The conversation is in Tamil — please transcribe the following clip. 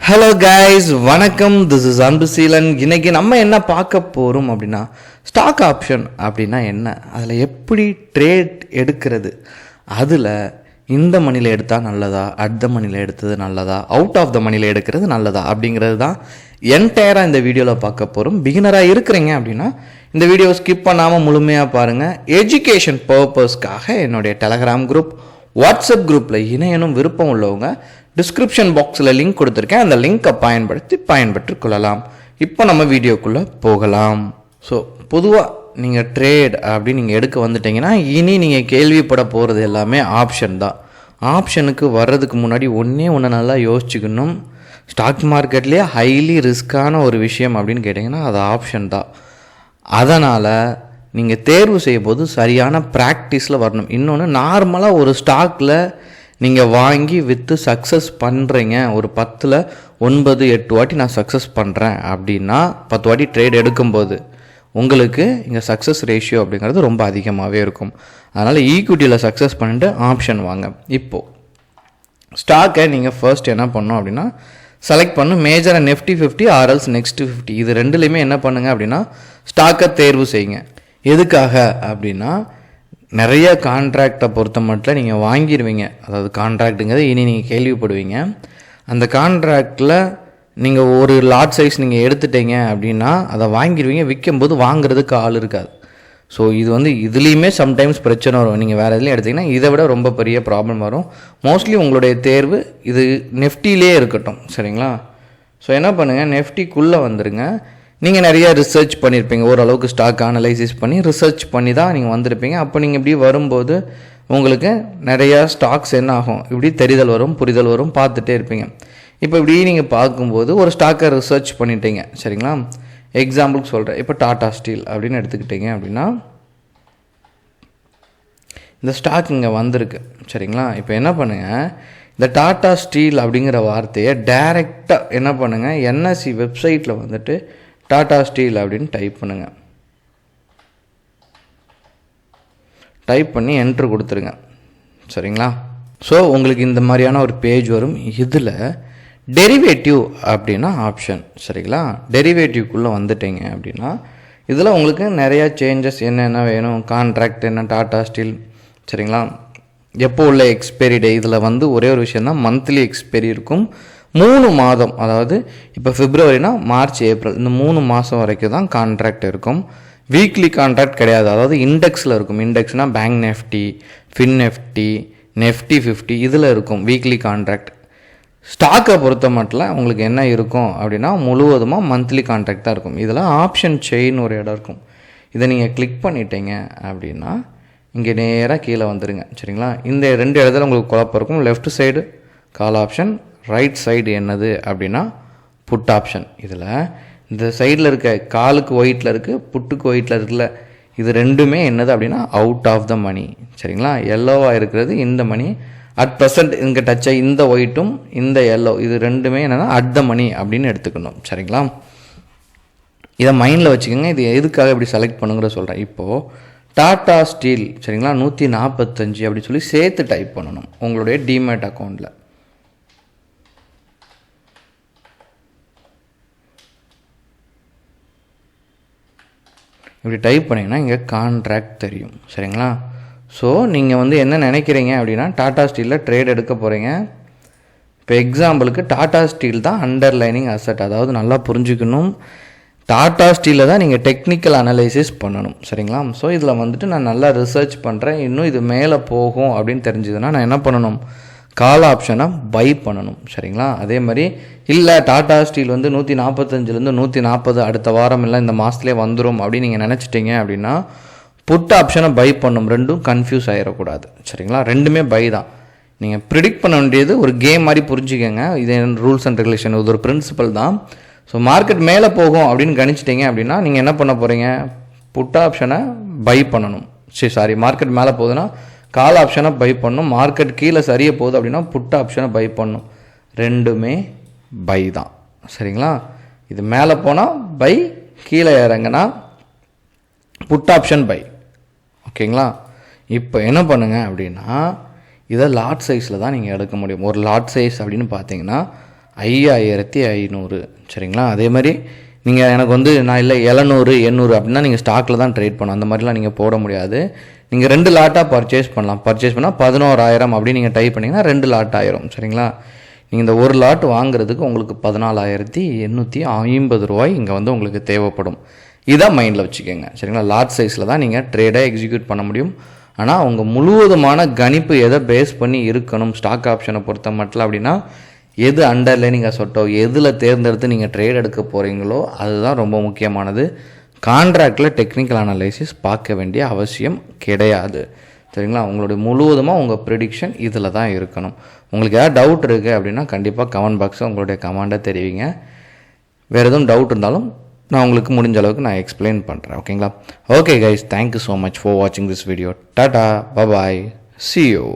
ஹலோ கைஸ், வணக்கம். This is Anbuseelan. இன்னைக்கு நம்ம என்ன பார்க்க போகிறோம் அப்படின்னா, ஸ்டாக் ஆப்ஷன் அப்படின்னா என்ன, அதில் எப்படி ட்ரேட் எடுக்கிறது, அதில் இந்த மணியில் எடுத்தால் நல்லதா, அட் த மணியில் எடுத்தது நல்லதா, அவுட் ஆஃப் த மணியில் எடுக்கிறது நல்லதா அப்படிங்கிறது தான் என்டையராக இந்த வீடியோவில் பார்க்க போகிறோம். பிகினராக இருக்கிறீங்க அப்படின்னா இந்த வீடியோ ஸ்கிப் பண்ணாமல் முழுமையாக பாருங்கள். எஜுகேஷன் பர்பஸ்க்காக என்னுடைய டெலகிராம் குரூப், வாட்ஸ்அப் குரூப்பில் இணையனும் விருப்பம் உள்ளவங்க டிஸ்கிரிப்ஷன் பாக்ஸில் லிங்க் கொடுத்துருக்கேன். அந்த லிங்க்கை பயன்பெற்று கொள்ளலாம். இப்போ நம்ம வீடியோக்குள்ளே போகலாம். ஸோ பொதுவாக நீங்கள் ட்ரேட் அப்படி நீங்கள் எடுக்க வந்துட்டீங்கன்னா இனி நீங்கள் கேள்விப்பட போகிறது எல்லாமே ஆப்ஷன் தான். ஆப்ஷனுக்கு வர்றதுக்கு முன்னாடி ஒன்று நல்லா யோசிச்சுக்கணும். ஸ்டாக் மார்க்கெட்லேயே ஹைலி ரிஸ்க்கான ஒரு விஷயம் அப்படின்னு கேட்டிங்கன்னா அது ஆப்ஷன் தான். அதனால் நீங்கள் தேர்வு செய்யும் போது சரியான ப்ராக்டிஸில் வரணும். இன்னொன்று, நார்மலாக ஒரு ஸ்டாக்கில் நீங்கள் வாங்கி விற்று சக்ஸஸ் பண்ணுறீங்க, ஒரு 10ல் 9 8 வாட்டி நான் சக்ஸஸ் பண்ணுறேன் அப்படின்னா 10 வாட்டி ட்ரேட் எடுக்கும்போது உங்களுக்கு இங்கே சக்ஸஸ் ரேஷியோ அப்படிங்கிறது ரொம்ப அதிகமாகவே இருக்கும். அதனால் ஈக்விட்டியில் சக்ஸஸ் பண்ணிட்டு ஆப்ஷன் வாங்க. இப்போது ஸ்டாக்கை நீங்கள் ஃபர்ஸ்ட் என்ன பண்ணணும் அப்படின்னா செலக்ட் பண்ணணும். மேஜராக Nifty 50 ஆர்எல்ஸ் நெக்ஸ்ட் 50, இது ரெண்டுலேயுமே என்ன பண்ணுங்கள் அப்படின்னா ஸ்டாக்கை தேர்வு செய்யுங்க. எதுக்காக அப்படின்னா நிறைய கான்ட்ராக்டை பொறுத்த மட்டும் நீங்கள் வாங்கிடுவீங்க. அதாவது கான்ட்ராக்டுங்கிறது இனி நீங்கள் கேள்விப்படுவீங்க. அந்த கான்ட்ராக்டில் நீங்கள் ஒரு லாட் சைஸ் நீங்கள் எடுத்துட்டீங்க அப்படின்னா அதை வாங்கிடுவீங்க. விற்கும்போது வாங்குறதுக்கு ஆள் இருக்காது. ஸோ இது இதுலேயுமே சம்டைம்ஸ் பிரச்சனை வரும். நீங்கள் வேறு எதுலையும் எடுத்திங்கன்னா இதை விட ரொம்ப பெரிய ப்ராப்ளம் வரும். மோஸ்ட்லி உங்களுடைய தேர்வு இது நெஃப்டிலே இருக்கட்டும், சரிங்களா? ஸோ என்ன பண்ணுங்கள், நெஃப்டிக்குள்ளே வந்துடுங்க. நீங்கள் நிறையா ரிசர்ச் பண்ணியிருப்பீங்க, ஓரளவுக்கு ஸ்டாக் அனலைசிஸ் பண்ணி ரிசர்ச் பண்ணி தான் நீங்கள் வந்திருப்பீங்க. அப்போ நீங்கள் இப்படி வரும்போது உங்களுக்கு நிறையா ஸ்டாக்ஸ் என்ன ஆகும், இப்படி தெரிதல் வரும், புரிதல் வரும், பார்த்துட்டே இருப்பீங்க. இப்போ இப்படி நீங்கள் பார்க்கும்போது ஒரு ஸ்டாக்கை ரிசர்ச் பண்ணிட்டீங்க, சரிங்களா? எக்ஸாம்பிளுக்கு சொல்கிறேன். இப்போ டாடா ஸ்டீல் அப்படின்னு எடுத்துக்கிட்டீங்க அப்படின்னா இந்த ஸ்டாக் இங்கே வந்திருக்கு, சரிங்களா? இப்போ என்ன பண்ணுங்கள், இந்த டாடா ஸ்டீல் அப்படிங்கிற வார்த்தையை டைரெக்டாக என்ன பண்ணுங்கள், என்எஸ்சி வெப்சைட்டில் வந்துட்டு டாடா ஸ்டீல் அப்படின்னு டைப் பண்ணுங்கள். டைப் பண்ணி என்ட்ரு கொடுத்துருங்க, சரிங்களா? ஸோ உங்களுக்கு இந்த மாதிரியான ஒரு பேஜ் வரும். இதில் டெரிவேட்டிவ் அப்படின்னா ஆப்ஷன், சரிங்களா? டெரிவேட்டிவ்க்குள்ளே வந்துட்டீங்க அப்படின்னா இதில் உங்களுக்கு நிறையா சேஞ்சஸ் என்னென்ன வேணும், கான்ட்ராக்ட் என்ன, டாடா ஸ்டீல், சரிங்களா? எப்போ உள்ள எக்ஸ்பைரி டே, இதில் ஒரே ஒரு விஷயம் தான், மந்த்லி எக்ஸ்பைரி இருக்கும். 3 மாதம், அதாவது இப்போ பிப்ரவரினா மார்ச் ஏப்ரல், இந்த 3 மாதம் வரைக்கும் தான் கான்ட்ராக்ட் இருக்கும். வீக்லி கான்ட்ராக்ட் கிடையாது. அதாவது இண்டெக்ஸில் இருக்கும். இண்டெக்ஸ்னால் bank Nifty, Fin Nifty, Nifty 50 இதில் இருக்கும் வீக்லி கான்ட்ராக்ட். ஸ்டாக்கை பொறுத்த மட்டும் உங்களுக்கு என்ன இருக்கும் அப்படின்னா முழுவதுமாக மந்த்லி கான்ட்ராக்ட் தான் இருக்கும். இதில் ஆப்ஷன் செயின் ஒரு இடம் இருக்கும். இதை நீங்கள் கிளிக் பண்ணிட்டீங்க அப்படின்னா இங்கே நேராக கீழே வந்துடுங்க, சரிங்களா? இந்த 2 இடத்துல உங்களுக்கு குழப்பம் இருக்கும். Left side call option, right side என்னது அப்படின்னா புட் ஆப்ஷன். இதில் இந்த சைடில் இருக்க காலுக்கு ஒயிட்டில் இருக்குது, புட்டுக்கு ஒயிட்டில் இருக்குல்ல, இது ரெண்டுமே என்னது அப்படின்னா அவுட் ஆஃப் த மணி, சரிங்களா? எல்லோவாக இருக்கிறது இந்த மணி. அட் ப்ரெசன்ட் இங்கே டச்சாக இந்த ஒயிட்டும் இந்த எல்லோ, இது ரெண்டுமே என்னென்னா அட் த மணி அப்படின்னு எடுத்துக்கணும், சரிங்களா? இதை மைண்டில் வச்சுக்கோங்க. இது எதுக்காக இப்படி செலக்ட் பண்ணுங்கிற சொல்கிறேன். இப்போது டாடா ஸ்டீல், சரிங்களா, 145 அப்படி சொல்லி சேர்த்து டைப் பண்ணணும் உங்களுடைய டிமேட் அக்கௌண்ட்டில். இப்படி டைப் பண்ணிங்கன்னா இங்கே கான்ட்ராக்ட் தெரியும், சரிங்களா? ஸோ நீங்கள் என்ன நினைக்கிறீங்க அப்படின்னா டாடா ஸ்டீலில் ட்ரேட் எடுக்க போகிறீங்க. இப்போ எக்ஸாம்பிளுக்கு டாடா ஸ்டீல் தான் அண்டர்லைனிங் அசட். அதாவது நல்லா புரிஞ்சுக்கணும், டாடா ஸ்டீலில் தான் நீங்கள் டெக்னிக்கல் அனலைசிஸ் பண்ணணும், சரிங்களா? ஸோ இதில் நான் நல்லா ரிசர்ச் பண்ணுறேன், இன்னும் இது மேலே போகும் அப்படின்னு தெரிஞ்சதுன்னா நான் என்ன பண்ணணும், கால் ஆப்ஷனை பை பண்ணணும், சரிங்களா? அதே மாதிரி இல்லை டாடா ஸ்டீல் 145லேருந்து 140 அடுத்த வாரம் இல்லை இந்த மாதத்துலேயே வந்துடும் அப்படின்னு நீங்கள் நினச்சிட்டிங்க அப்படின்னா புட் ஆப்ஷனை பை பண்ணும். ரெண்டும் கன்ஃபியூஸ் ஆகிடக்கூடாது, சரிங்களா? ரெண்டுமே பை தான். நீங்கள் ப்ரிடிக்ட் பண்ண வேண்டியது ஒரு கேம் மாதிரி புரிஞ்சுக்கோங்க. இது ரூல்ஸ் அண்ட் ரெகுலேஷன், இது ஒரு பிரின்சிபல் தான். ஸோ மார்க்கெட் மேலே போகும் அப்படின்னு கணிச்சிட்டிங்க அப்படின்னா நீங்கள் என்ன பண்ண போகிறீங்க, புட் ஆப்ஷனை பை பண்ணணும். சாரி, மார்க்கெட் மேலே போகுதுன்னா கால் ஆப்ஷனை பை பண்ணணும். மார்க்கெட் கீழே சரியாக போகுது அப்படின்னா புட் ஆப்ஷனை பை பண்ணணும். ரெண்டுமே பை தான், சரிங்களா? இது மேலே போனால் பை, கீழே இறங்கினா புட் ஆப்ஷன் பை, ஓகேங்களா? இப்போ என்ன பண்ணுங்கள் அப்படின்னா இதை லாட் சைஸில் தான் நீங்கள் எடுக்க முடியும். ஒரு லாட் சைஸ் அப்படின்னு பார்த்தீங்கன்னா 5500. சரிங்களா? அதே மாதிரி நீங்கள் எனக்கு வந்து நான் இல்லை 700 800 அப்படின்னா நீங்கள் ஸ்டாக்கில் தான் ட்ரேட் பண்ணணும். அந்த மாதிரிலாம் நீங்கள் போட முடியாது. நீங்கள் 2 லாட்டாக பர்ச்சேஸ் பண்ணலாம். பர்ச்சேஸ் பண்ணால் 11000 அப்படின்னு நீங்கள் டைப் பண்ணிங்கன்னா 2 லாட் ஆயிரும். சரிங்களா? நீங்கள் இந்த ஒரு லாட் வாங்குறதுக்கு உங்களுக்கு 14850 ரூபாய் இங்கே வந்து உங்களுக்கு தேவைப்படும். இதான் மைண்டில் வச்சுக்கோங்க. சரிங்களா? லாட் சைஸில் தான் நீங்கள் ட்ரேடை எக்ஸிக்யூட் பண்ண முடியும். ஆனால் உங்கள் முழுவதுமான கணிப்பு எதை பேஸ் பண்ணி இருக்கணும் ஸ்டாக் ஆப்ஷனை பொறுத்த மட்டும் அப்படின்னா, எது அண்டர்லைனிங் அசட்டோ எதில் தேர்ந்தெடுத்து நீங்கள் ட்ரேட் எடுக்க போகிறீங்களோ அதுதான் ரொம்ப முக்கியமானது. கான்ட்ராக்டில் டெக்னிக்கல் அனலைசிஸ் பார்க்க வேண்டிய அவசியம் கிடையாது. சரிங்களா? உங்களுடைய முழுவதுமாக உங்கள் ப்ரிடிக்ஷன் இதில் தான் இருக்கணும். உங்களுக்கு ஏதாவது டவுட் இருக்குது அப்படின்னா கண்டிப்பாக கமெண்ட் பாக்ஸில் உங்களுடைய கமெண்ட்டை தெரிவிங்க. வேறு எதுவும் டவுட் இருந்தாலும் நான் உங்களுக்கு முடிஞ்ச அளவுக்கு நான் எக்ஸ்பிளைன் பண்ணுறேன். ஓகேங்களா? Okay guys, thank you so much for வாட்சிங் this video. Tata, bye bye, see you.